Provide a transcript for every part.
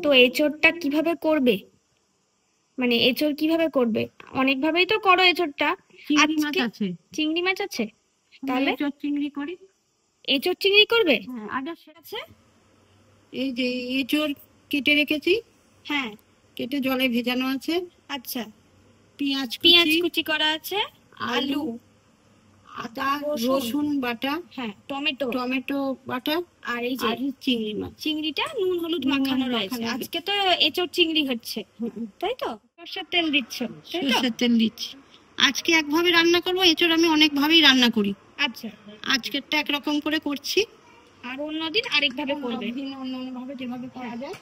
তো এঁচোড়টা কিভাবে করবে, মানে এঁচোড় কিভাবে করবে? অনেক ভাবেই তো করো এঁচোড়টা। চিংড়ি মাছ আছে। চিংড়ি মাছ আছে, তাহলে এঁচোড় চিংড়ি করি। এঁচোড় চিংড়ি করবে? হ্যাঁ, আদা আছে। এই যে এঁচোড় কেটে রেখেছি। হ্যাঁ, কেটে জলে ভেজানো আছে। আচ্ছা। পেঁয়াজ পেঁয়াজ কুচি করা আছে, আলু, আদা রসুন বাটা, হ্যাঁ টমেটো টমেটো বাটা, আর এই যে চিংড়ি মাছ। চিংড়িটা নুন হলুদ মাখানো রয়েছে। আজকে তো এঁচোড় চিংড়ি হচ্ছে, তাই তো? সরষের তেল দিচ্ছ? সরষের তেল দিচ্ছি। আজকে একভাবে রান্না করবো, এঁচোড় আমি অনেক ভাবেই রান্না করি। আচ্ছা, আজকেরটা একরকম করে করছি, আর অন্যদিন আরেকভাবে করবে। অন্য ভাবে যেভাবে করা যায়।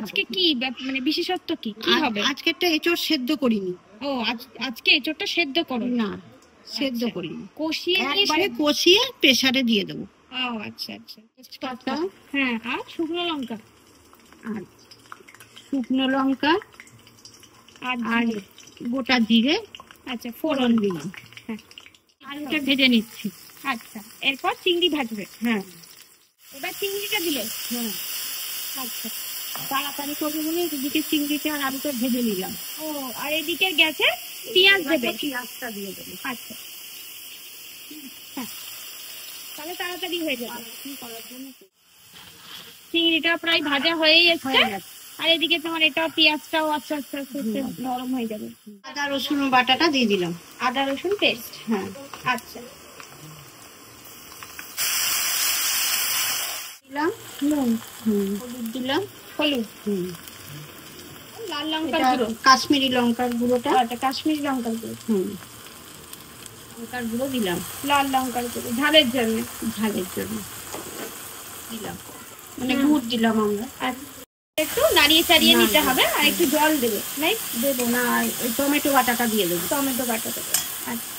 আজকে কি মানে বিশেষত্ব কি কি হবে? আজকেরটা এঁচোড় সেদ্ধ করিনি। ও, আজকে এঁচোড়টা সেদ্ধ করো না, সেদ্ধ করিনি, কষিয়ে একবারে কষিয়ে প্রেসারে দিয়ে দেবো। ও আচ্ছা আচ্ছা। হ্যাঁ, আর শুকনো লঙ্কা, আর শুকনো লঙ্কা আর গোটা জিরে, আচ্ছা ফোড়ন দিলাম। হ্যাঁ, আলুটা ভেজে নিচ্ছি। আচ্ছা, এরপর চিংড়ি ভাজবে? হ্যাঁ, এবার চিংড়িটা দিলে? হ্যাঁ, আচ্ছা, তাড়াতাড়ি করবো বলে এদিকে চিংড়িটা আর আলুটা ভেজে নিলাম। ও, আর এদিকে গ্যাসে পেঁয়াজ দেবে? পেঁয়াজটা দিয়ে দেবো। আচ্ছা, হ্যাঁ, তাহলে তাড়াতাড়ি হয়ে যাবে। চিংড়িটা প্রায় ভাজা হয়েই এসছে, আর এদিকে তোমার এটা পেঁয়াজটাও আস্তে আস্তে আস্তে আস্তে নরম হয়ে যাবে। আদা রসুন বাটাটা দিয়ে দিলাম। আদা রসুন পেস্ট, হ্যাঁ, আচ্ছা দিলাম নুন, হলুদ দিলাম, হলুদ, লাল লঙ্কার গুঁড়ো, কাশ্মীরি লঙ্কার গুঁড়োটা, কাশ্মীরি লঙ্কার গুঁড়ো, লঙ্কার গুঁড়ো দিলাম, লাল লঙ্কার গুঁড়ো ঝালের জন্য, দিলাম, মানে গুড় দিলাম আমরা। একটু নাড়িয়ে চাড়িয়ে নিতে হবে, আর একটু জল দেবে? নাই দেবো না, ওই টমেটো বাটাটা দিয়ে দেবো। টমেটো বাটা দেবে, আচ্ছা।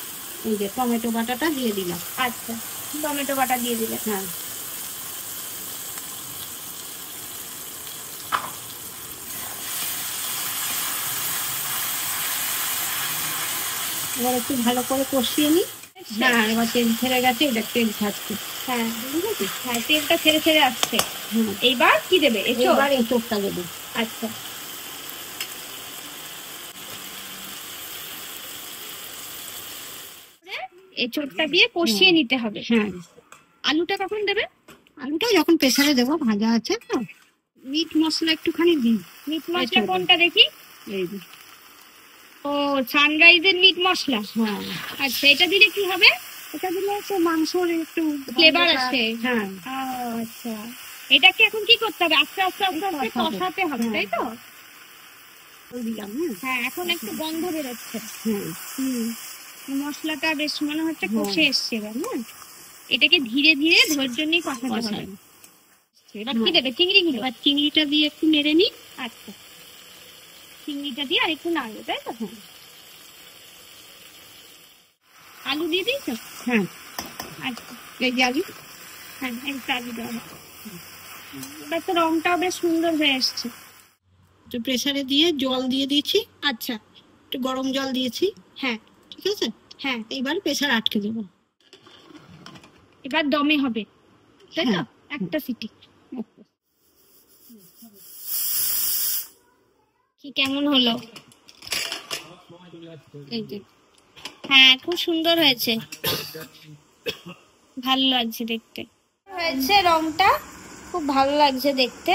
এই যে টমেটো বাটাটা দিয়ে দিলাম। আচ্ছা, টমেটো বাটা দিয়ে দিলে। হ্যাঁ, এবার একটু ভালো করে কষিয়ে নি। হ্যাঁ, এবার তেল ছেড়ে গেছে, এটা তেল ছাড়ছে। হ্যাঁ, হ্যাঁ, তেলটা ছেড়ে ছেড়ে আসছে। এইবার কি দেবে? এবার এঁচোড়টা দেবো। আচ্ছা, এঁচোড়টা দিয়ে কষিয়ে নিতে হবে। হ্যাঁ, আলুটা কখন দেবে? আলুটা যখন প্রেসারে দেবো, ভাজা আছে তো। মিট মশলা একটুখানি দিই। মিট মশলা কোনটা দেখি? এই যে, ও, সানরাইজের মিট মশলা। হ্যাঁ, আচ্ছা, এটা দিলে কি হবে? এটা দিলে একটু মাংসর একটু ফ্লেভার আসে। হ্যাঁ, আচ্ছা, এটাকে এখন কি করতে হবে? আস্তে আস্তে আস্তে আস্তে কষাতে হবে, তাই তো? দিলাম। হ্যাঁ, এখন একটু গন্ধ বেরোচ্ছে। হুম, মশলাটা বেশ মনে হচ্ছে কষে এসছে এবার, না? এটাকে ধীরে ধীরে ধৈর্য নিয়ে কষাতে হবে। এবার কি দেবে? চিংড়ি গুলো? এবার চিংড়িটা দিয়ে একটু নেড়ে নি। আচ্ছা, চিংড়িটা দিয়ে আর একটু নাড়বে, তাই তো? আলু দিয়ে দিয়েছো? হ্যাঁ, আচ্ছা, এই যে আলু। হ্যাঁ, একটু আলু দেওয়া হবে। এবার তো রংটাও বেশ সুন্দর হয়ে এসছে। তো প্রেসারে দিয়ে জল দিয়ে দিয়েছি। আচ্ছা, একটু গরম জল দিয়েছি। হ্যাঁ, ঠিক আছে। হ্যাঁ, এইবার প্রেসার আটকে দেবো। এবার দমে হবে, তাই তো? একটা সিটি। কি কেমন হলো? এই যে, হ্যাঁ, খুব সুন্দর হয়েছে, ভালো লাগছে দেখতে। হয়েছে রংটা, খুব ভালো লাগছে দেখতে।